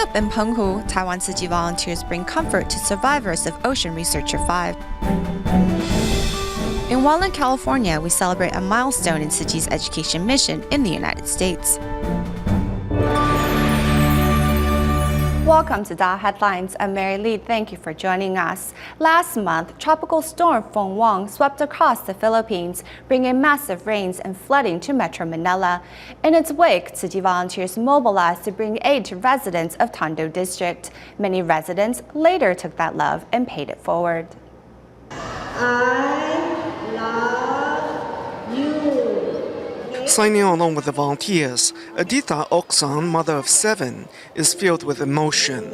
up in Penghu, Taiwan Tzu Chi volunteers bring comfort to survivors of Ocean Researcher 5. In Walnut, California, we celebrate a milestone in Tzu Chi's education mission in the United States. Welcome to DaAi Headlines. I'm Mary Lee. Thank you for joining us. Last month, Tropical Storm Penghu swept across the Philippines, bringing massive rains and flooding to Metro Manila. In its wake, Tzu Chi volunteers mobilized to bring aid to residents of Tondo District. Many residents later took that love and paid it forward. I love you. Signing along with the volunteers, Aditha Oksan, mother of 7, is filled with emotion.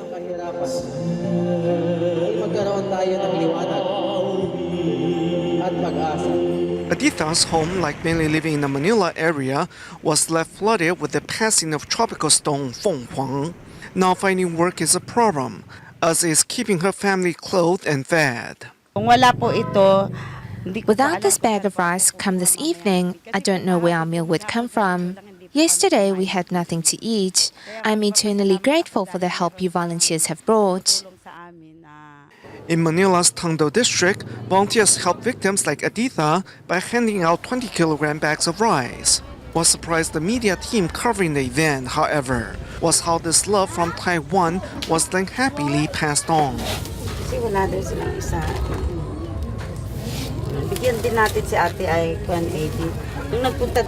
Aditha's home, like many living in the Manila area, was left flooded with the passing of Tropical Storm Penghu. Now finding work is a problem, as is keeping her family clothed and fed. Without this bag of rice come this evening, I don't know where our meal would come from. Yesterday we had nothing to eat. I'm eternally grateful for the help you volunteers have brought. In Manila's Tondo district, volunteers help victims like Aditha by handing out 20-kilogram bags of rice. What surprised the media team covering the event, however, was how this love from Taiwan was then happily passed on. Bigyan din natin si ate ay 180. Yung nagpunta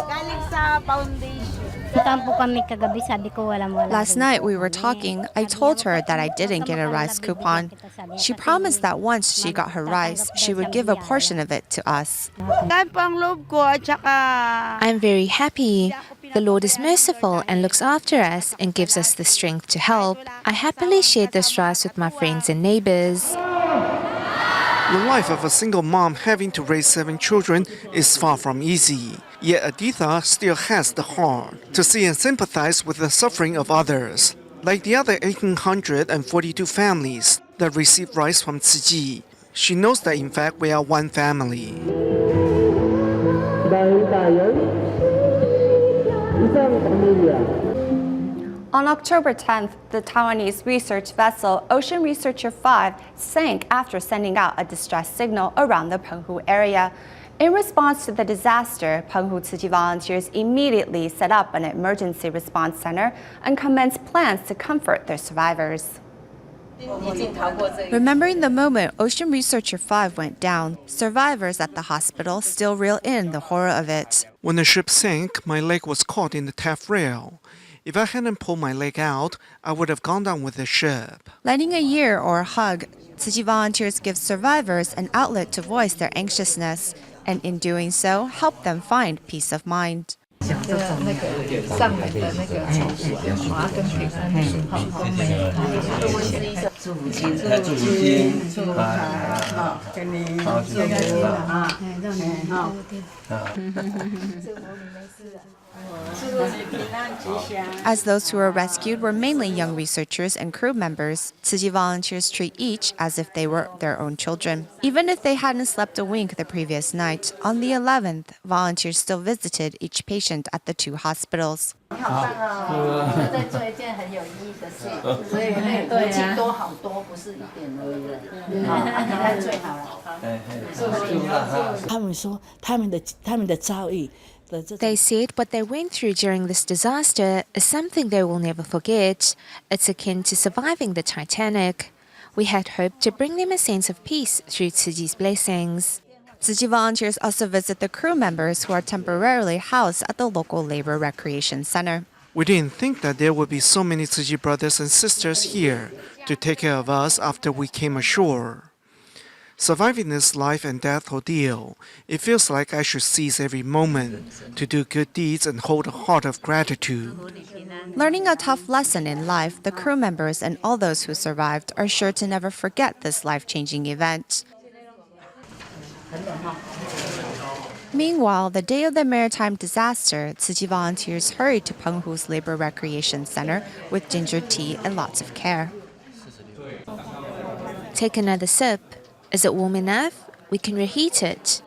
galing sa foundation. Last night we were talking. I told her that I didn't get a rice coupon. She promised that once she got her rice, she would give a portion of it to us. I'm very happy. The Lord is merciful and looks after us and gives us the strength to help. I happily shared this rice with my friends and neighbors. The life of a single mom having to raise 7 children is far from easy. Yet Aditha still has the heart to see and sympathize with the suffering of others. Like the other 1,842 families that receive rice from Tzu Chi, she knows that in fact we are one family. On October 10th, the Taiwanese research vessel Ocean Researcher 5 sank after sending out a distress signal around the Penghu area. In response to the disaster, Penghu Tzu Chi volunteers immediately set up an emergency response center and commenced plans to comfort their survivors. Remembering the moment Ocean Researcher 5 went down, survivors at the hospital still reel in the horror of it. When the ship sank, my leg was caught in the taffrail. If I hadn't pulled my leg out, I would have gone down with the ship. Lending a ear or a hug, Tzu Chi volunteers give survivors an outlet to voice their anxiousness, and in doing so, help them find peace of mind. As those who were rescued were mainly young researchers and crew members, Tzu Chi volunteers treat each as if they were their own children. Even if they hadn't slept a wink the previous night, on the 11th, volunteers still visited each patient at the 2 hospitals. They said what they went through during this disaster is something they will never forget. It's akin to surviving the Titanic. We had hoped to bring them a sense of peace through Tzu Chi's blessings. Tzu Chi volunteers also visit the crew members who are temporarily housed at the local labor recreation center. We didn't think that there would be so many Tzu Chi brothers and sisters here to take care of us after we came ashore. Surviving this life and death ordeal, it feels like I should seize every moment to do good deeds and hold a heart of gratitude. Learning a tough lesson in life, the crew members and all those who survived are sure to never forget this life-changing event. Meanwhile, the day of the maritime disaster, Tzu Chi volunteers hurried to Penghu's Labor Recreation Center with ginger tea and lots of care. Take another sip. Is it warm enough? We can reheat it.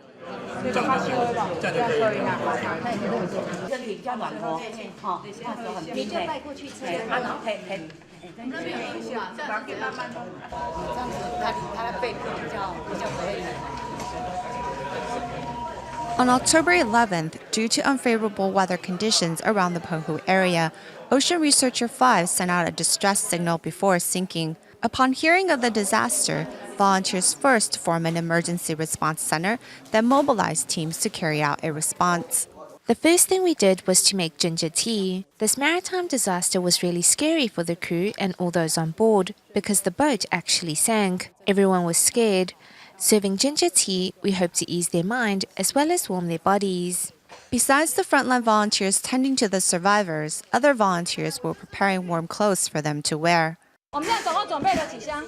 On October 11th, due to unfavorable weather conditions around the Penghu area, Ocean Researcher 5 sent out a distress signal before sinking. Upon hearing of the disaster, volunteers first formed an emergency response center, then mobilized teams to carry out a response. The first thing we did was to make ginger tea. This maritime disaster was really scary for the crew and all those on board because the boat actually sank. Everyone was scared. Serving ginger tea, we hope to ease their mind as well as warm their bodies. Besides the frontline volunteers tending to the survivors, other volunteers were preparing warm clothes for them to wear. 我们现在总共准备了几箱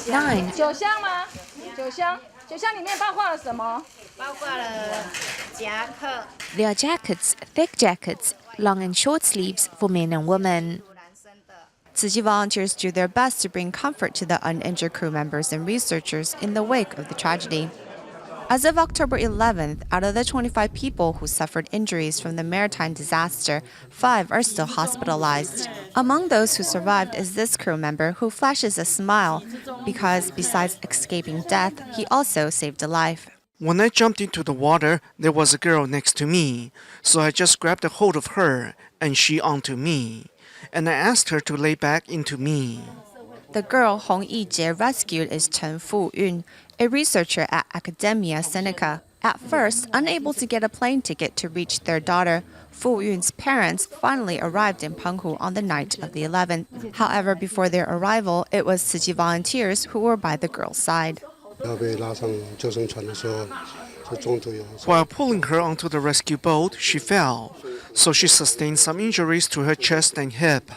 9. ？9箱吗？9箱，9箱里面包括了什么？包括了夹克。 There are jackets, thick jackets, long and short sleeves for men and women. Tzu Chi volunteers do their best to bring comfort to the uninjured crew members and researchers in the wake of the tragedy. As of October 11th, out of the 25 people who suffered injuries from the maritime disaster, 5 are still hospitalized. Among those who survived is this crew member who flashes a smile because, besides escaping death, he also saved a life. When I jumped into the water, there was a girl next to me, so I just grabbed a hold of her, and she onto me. And I asked her to lay back into me. The girl Hong Yijie rescued is Chen Fu-yun, a researcher at Academia Sinica. At first, unable to get a plane ticket to reach their daughter, Fu-yun's parents finally arrived in Penghu on the night of the 11th. However, before their arrival, it was Tzu Chi volunteers who were by the girl's side. While pulling her onto the rescue boat, she fell, so she sustained some injuries to her chest and hip.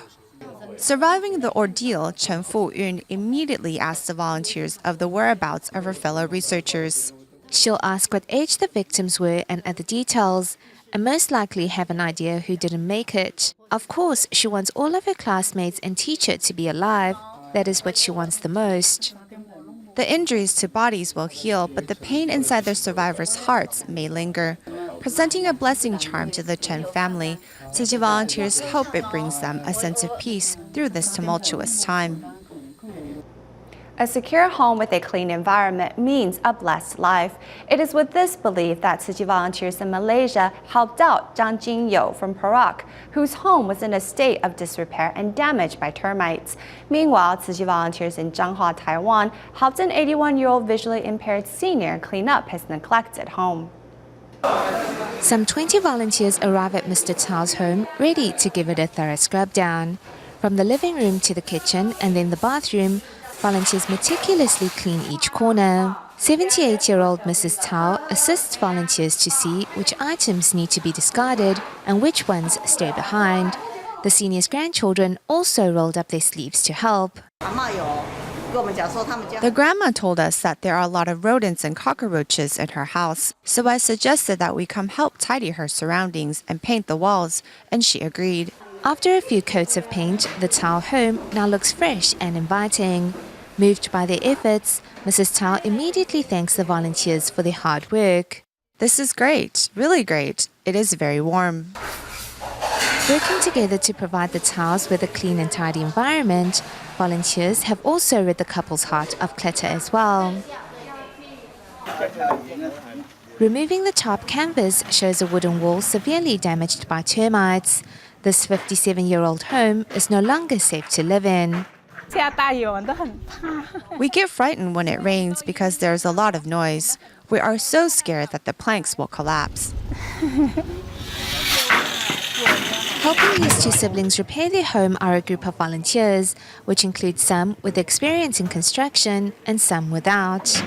Surviving the ordeal, Chen Fu-yun immediately asked the volunteers of the whereabouts of her fellow researchers. She'll ask what age the victims were and other details, and most likely have an idea who didn't make it. Of course, she wants all of her classmates and teacher to be alive. That is what she wants the most. The injuries to bodies will heal, but the pain inside their survivors' hearts may linger. Presenting a blessing charm to the Chen family, Tzu Chi volunteers hope it brings them a sense of peace through this tumultuous time. A secure home with a clean environment means a blessed life. It is with this belief that Tzu Chi volunteers in Malaysia helped out Zhang Jingyou from Perak, whose home was in a state of disrepair and damaged by termites. Meanwhile, Tzu Chi volunteers in Changhua, Taiwan, helped an 81-year-old visually impaired senior clean up his neglected home. Some 20 volunteers arrive at Mr. Tao's home, ready to give it a thorough scrub down. From the living room to the kitchen and then the bathroom, volunteers meticulously clean each corner. 78-year-old Mrs. Tao assists volunteers to see which items need to be discarded and which ones stay behind. The seniors' grandchildren also rolled up their sleeves to help. The grandma told us that there are a lot of rodents and cockroaches in her house, so I suggested that we come help tidy her surroundings and paint the walls, and she agreed. After a few coats of paint, the Tao home now looks fresh and inviting. Moved by their efforts, Mrs. Tao immediately thanks the volunteers for their hard work. This is great, really great. It is very warm. Working together to provide the Taos with a clean and tidy environment, volunteers have also rid the couple's heart of clutter as well. Removing the top canvas shows a wooden wall severely damaged by termites. This 57-year-old home is no longer safe to live in. We get frightened when it rains because there's a lot of noise. We are so scared that the planks will collapse. Helping these two siblings repair their home are a group of volunteers, which includes some with experience in construction and some without.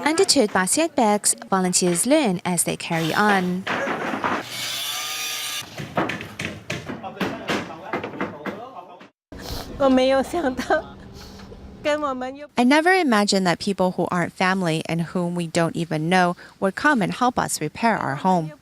Undeterred by setbacks, volunteers learn as they carry on. I never imagined that people who aren't family and whom we don't even know would come and help us repair our home.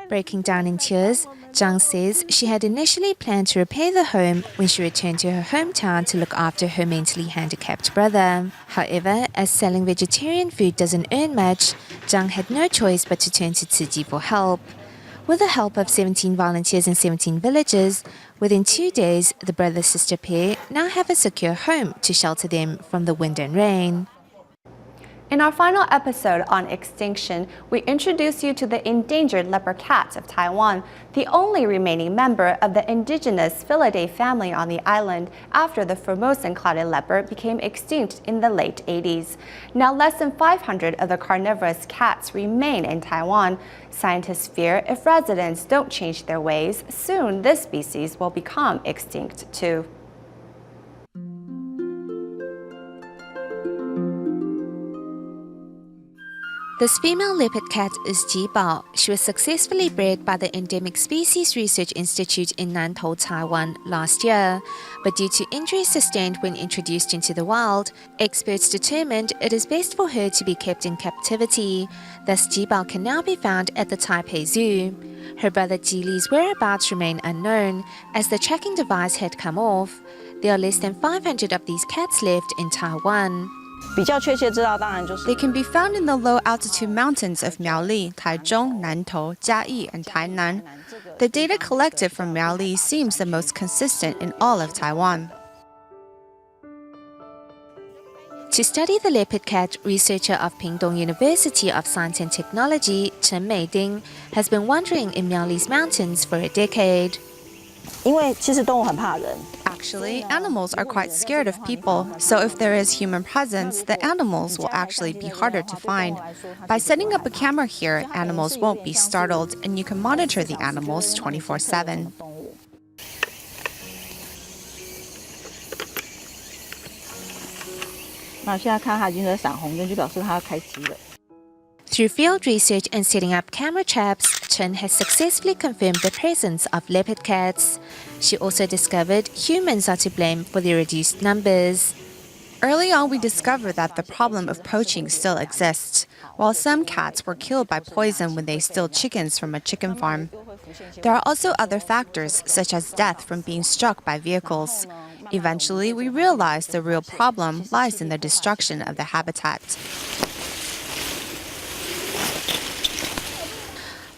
Breaking down in tears, Zhang says she had initially planned to repair the home when she returned to her hometown to look after her mentally handicapped brother. However, as selling vegetarian food doesn't earn much, Zhang had no choice but to turn to Tzu Chi for help. With the help of 17 volunteers in 17 villages, within 2 days, the brother-sister pair now have a secure home to shelter them from the wind and rain. In our final episode on extinction, we introduce you to the endangered leopard cat of Taiwan, the only remaining member of the indigenous Felidae family on the island after the Formosan clouded leopard became extinct in the late 80s. Now less than 500 of the carnivorous cats remain in Taiwan. Scientists fear if residents don't change their ways, soon this species will become extinct too. This female leopard cat is Jibao. She was successfully bred by the Endemic Species Research Institute in Nantou, Taiwan last year. But due to injuries sustained when introduced into the wild, experts determined it is best for her to be kept in captivity. Thus, Jibao can now be found at the Taipei Zoo. Her brother Jili's whereabouts remain unknown, as the tracking device had come off. There are less than 500 of these cats left in Taiwan. They can be found in the low-altitude mountains of Miaoli, Taichung, Nantou, Jiayi, and Tainan. The data collected from Miaoli seems the most consistent in all of Taiwan. To study the leopard cat, researcher of Penghu University of Science and Technology, Chen Meiding, has been wandering in Miaoli's mountains for a decade. Actually, animals are quite scared of people, so if there is human presence, the animals will actually be harder to find. By setting up a camera here, animals won't be startled, and you can monitor the animals 24/7. Through field research and setting up camera traps, Chen has successfully confirmed the presence of leopard cats. She also discovered humans are to blame for the reduced numbers. Early on, we discovered that the problem of poaching still exists. While some cats were killed by poison when they stole chickens from a chicken farm, there are also other factors, such as death from being struck by vehicles. Eventually, we realized the real problem lies in the destruction of the habitat.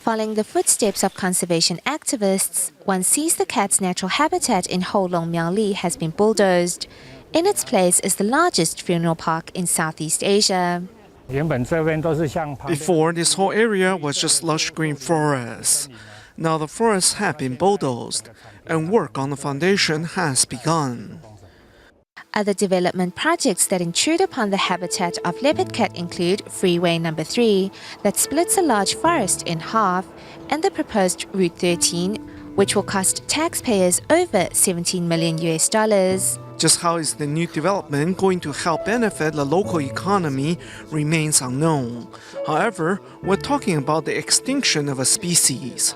Following the footsteps of conservation activists, one sees the cat's natural habitat in Holong Miaoli has been bulldozed. In its place is the largest funeral park in Southeast Asia. Before, this whole area was just lush green forests. Now the forests have been bulldozed, and work on the foundation has begun. Other development projects that intrude upon the habitat of leopard cat include Freeway Number 3, that splits a large forest in half, and the proposed Route 13, which will cost taxpayers over $17 million. Just how is the new development going to help benefit the local economy remains unknown. However, we're talking about the extinction of a species.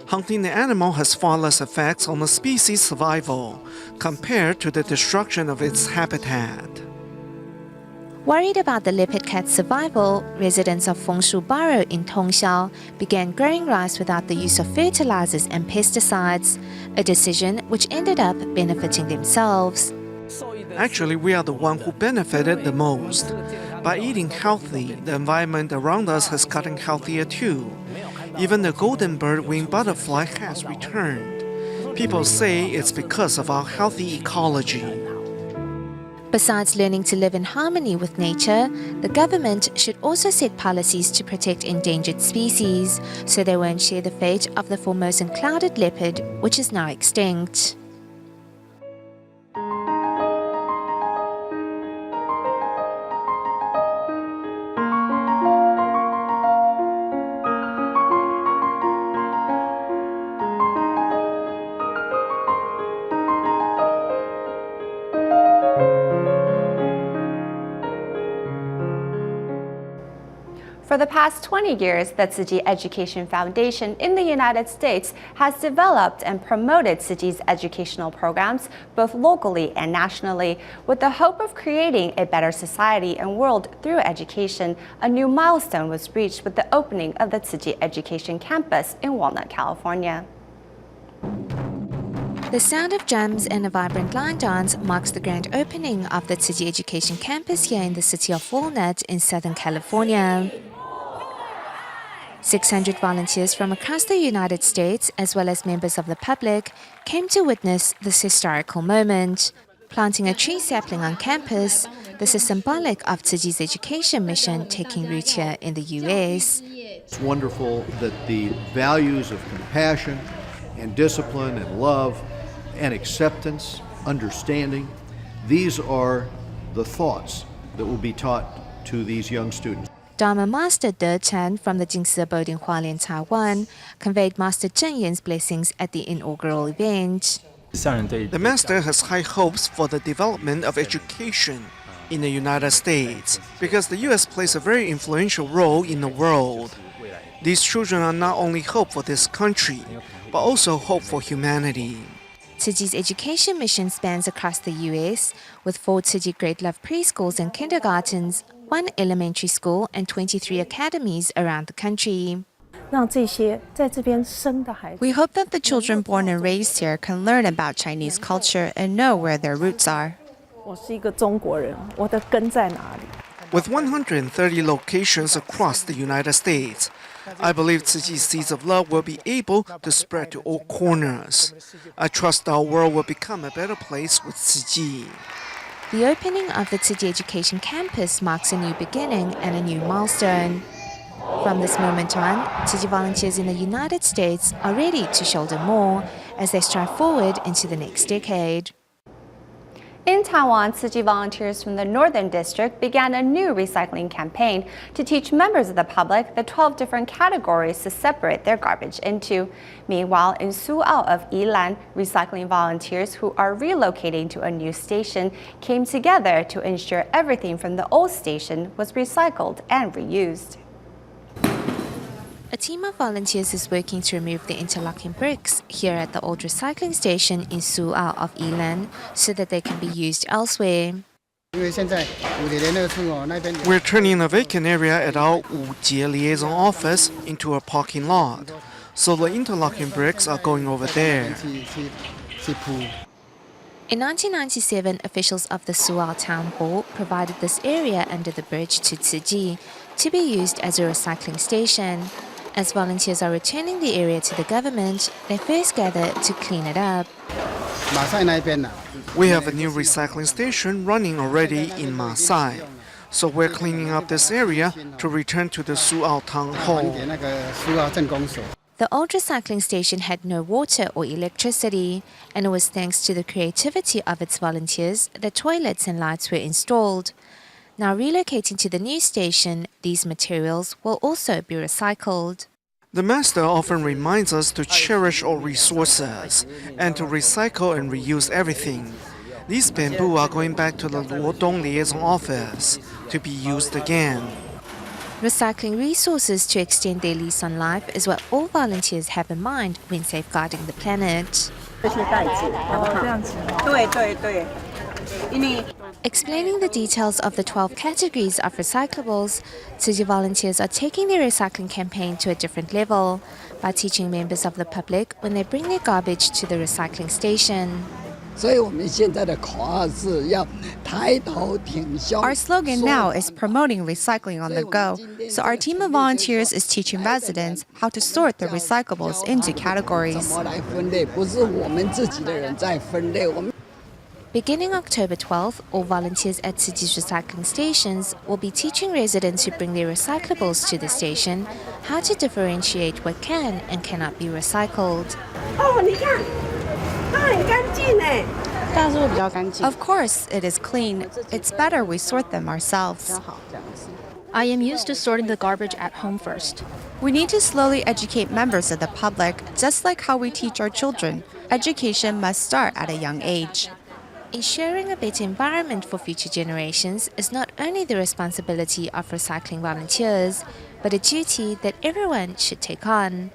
Hunting the animal has far less effects on the species' survival compared to the destruction of its habitat. Worried about the leopard cat's survival, residents of Fengshu Borough in Tongxiao began growing rice without the use of fertilizers and pesticides, a decision which ended up benefiting themselves. Actually, we are the one who benefited the most. By eating healthy, the environment around us has gotten healthier too. Even the golden bird-winged butterfly has returned. People say it's because of our healthy ecology. Besides learning to live in harmony with nature, the government should also set policies to protect endangered species, so they won't share the fate of the Formosan clouded leopard, which is now extinct. For the past 20 years, the Tzu Chi Education Foundation in the United States has developed and promoted Tzu Chi's educational programs both locally and nationally. With the hope of creating a better society and world through education, a new milestone was reached with the opening of the Tzu Chi Education Campus in Walnut, California. The sound of drums and a vibrant line dance marks the grand opening of the Tzu Chi Education Campus here in the city of Walnut in Southern California. 600 volunteers from across the United States, as well as members of the public, came to witness this historical moment. Planting a tree sapling on campus, this is symbolic of Tzu Chi's education mission taking root here in the U.S. It's wonderful that the values of compassion and discipline and love and acceptance, understanding, these are the thoughts that will be taught to these young students. Dharma Master De Chen from the Jingsi abode in Hualien, Taiwan, conveyed Master Zheng Yan's blessings at the inaugural event. The Master has high hopes for the development of education in the United States because the U.S. plays a very influential role in the world. These children are not only hope for this country, but also hope for humanity. Tzu Chi's education mission spans across the U.S., with 4 Tzu Chi Great Love preschools and kindergartens, 1 elementary school, and 23 academies around the country. We hope that the children born and raised here can learn about Chinese culture and know where their roots are. With 130 locations across the United States, I believe Tzu Chi's seeds of love will be able to spread to all corners. I trust our world will become a better place with Tzu Chi. The opening of the Tzu Chi Education Campus marks a new beginning and a new milestone. From this moment on, Tzu Chi volunteers in the United States are ready to shoulder more as they strive forward into the next decade. In Taiwan, Tzu Chi volunteers from the Northern District began a new recycling campaign to teach members of the public the 12 different categories to separate their garbage into. Meanwhile, in Su'ao of Yunlin, recycling volunteers who are relocating to a new station came together to ensure everything from the old station was recycled and reused. A team of volunteers is working to remove the interlocking bricks here at the old recycling station in Su'ao of Yunlin so that they can be used elsewhere. We're turning a vacant area at our Wujie liaison office into a parking lot, so the interlocking bricks are going over there. In 1997, officials of the Su'ao Town Hall provided this area under the bridge to Tzu Chi to be used as a recycling station. As volunteers are returning the area to the government, they first gather to clean it up. We have a new recycling station running already in Masai, so we're cleaning up this area to return to the Su'ao Town Hall. The old recycling station had no water or electricity, and it was thanks to the creativity of its volunteers that toilets and lights were installed. Now relocating to the new station, these materials will also be recycled. The Master often reminds us to cherish all resources and to recycle and reuse everything. These bamboo are going back to the Luodong liaison office to be used again. Recycling resources to extend their lease on life is what all volunteers have in mind when safeguarding the planet. Explaining the details of the 12 categories of recyclables, Tzu Chi volunteers are taking their recycling campaign to a different level by teaching members of the public when they bring their garbage to the recycling station. Our slogan now is promoting recycling on the go, so our team of volunteers is teaching residents how to sort the recyclables into categories. Beginning October 12th, all volunteers at Tzu Chi's recycling stations will be teaching residents who bring their recyclables to the station how to differentiate what can and cannot be recycled. Of course, it is clean. It's better we sort them ourselves. I am used to sorting the garbage at home first. We need to slowly educate members of the public, just like how we teach our children. Education must start at a young age. Ensuring a better environment for future generations is not only the responsibility of recycling volunteers, but a duty that everyone should take on.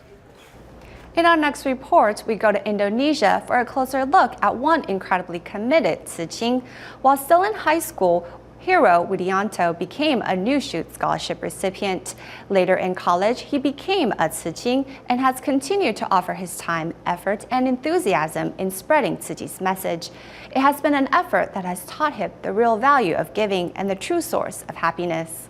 In our next report, we go to Indonesia for a closer look at one incredibly committed Tzu Chi. While still in high school, Hero Widianto became a New Shoot Scholarship recipient. Later in college, he became a Tzu Chi and has continued to offer his time, effort, and enthusiasm in spreading Tzu Chi's message. It has been an effort that has taught him the real value of giving and the true source of happiness.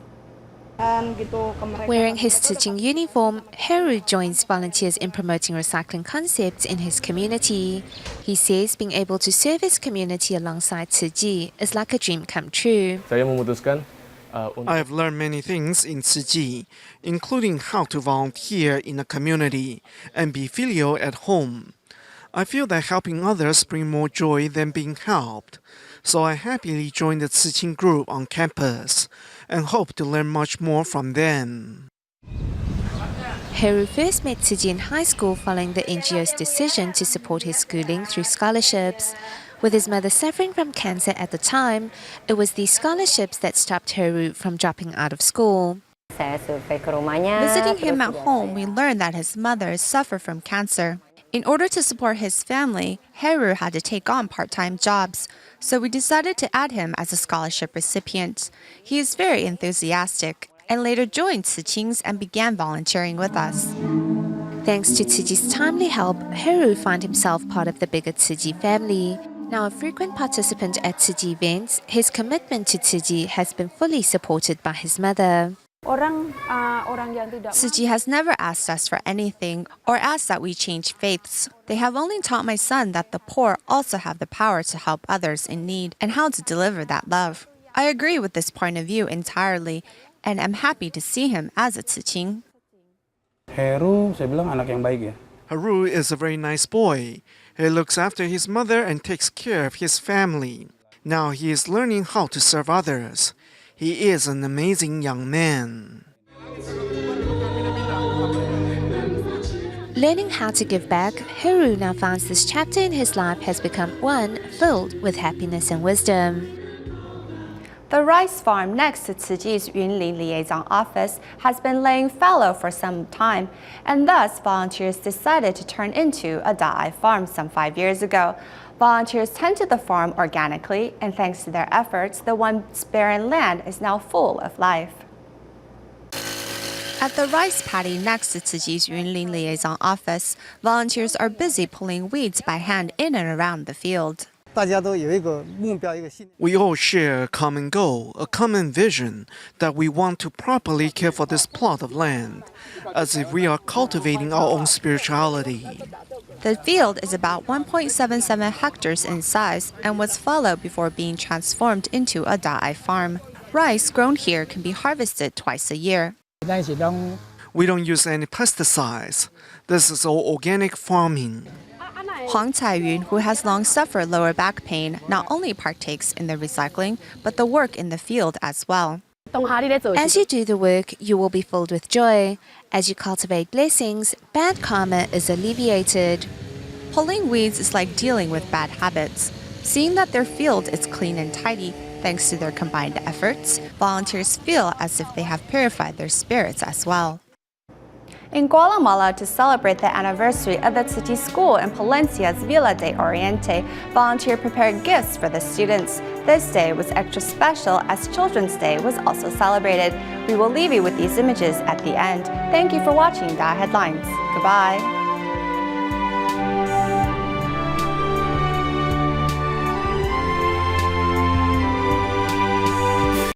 Wearing his Tzu Chi uniform, Heru joins volunteers in promoting recycling concepts in his community. He says being able to serve his community alongside Tzu Chi is like a dream come true. I have learned many things in Tzu Chi, including how to volunteer in a community and be filial at home. I feel that helping others brings more joy than being helped, so I happily joined the Tzu Chi group on campus and hope to learn much more from them. Heru first met Tzu Chi in high school following the NGO's decision to support his schooling through scholarships. With his mother suffering from cancer at the time, it was these scholarships that stopped Heru from dropping out of school. Visiting him at home, we learned that his mother suffered from cancer. In order to support his family, Heru had to take on part-time jobs, so we decided to add him as a scholarship recipient. He is very enthusiastic and later joined Tzu Chi's and began volunteering with us. Thanks to Tzu Chi's timely help, Heru found himself part of the bigger Tzu Chi family. Now a frequent participant at Tzu Chi events, his commitment to Tzu Chi has been fully supported by his mother. Tzu Chi has never asked us for anything or asked that we change faiths. They have only taught my son that the poor also have the power to help others in need and how to deliver that love. I agree with this point of view entirely and am happy to see him as a Tzu Chi. Heru, saya bilang anak yang baik ya. Haru is a very nice boy. He looks after his mother and takes care of his family. Now he is learning how to serve others. He is an amazing young man. Learning how to give back, Heru now finds this chapter in his life has become one filled with happiness and wisdom. The rice farm next to Tzu Chi's Yunlin liaison office has been laying fallow for some time, and thus volunteers decided to turn into a DaAi farm some 5 years ago. Volunteers tend to the farm organically, and thanks to their efforts, the once barren land is now full of life. At the rice paddy next to Tzu Chi's Yunlin liaison office, volunteers are busy pulling weeds by hand in and around the field. We all share a common goal, a common vision that we want to properly care for this plot of land, as if we are cultivating our own spirituality. The field is about 1.77 hectares in size and was fallow before being transformed into a DaAi farm. Rice grown here can be harvested twice a year. We don't use any pesticides. This is all organic farming. Huang Caiyun, who has long suffered lower back pain, not only partakes in the recycling, but the work in the field as well. As you do the work, you will be filled with joy. As you cultivate blessings, bad karma is alleviated. Pulling weeds is like dealing with bad habits. Seeing that their field is clean and tidy, thanks to their combined efforts, volunteers feel as if they have purified their spirits as well. In Guatemala, to celebrate the anniversary of the Tzu Chi School in Palencia's Villa de Oriente, volunteers prepared gifts for the students. This day was extra special as Children's Day was also celebrated. We will leave you with these images at the end. Thank you for watching DaAi Headlines. Goodbye.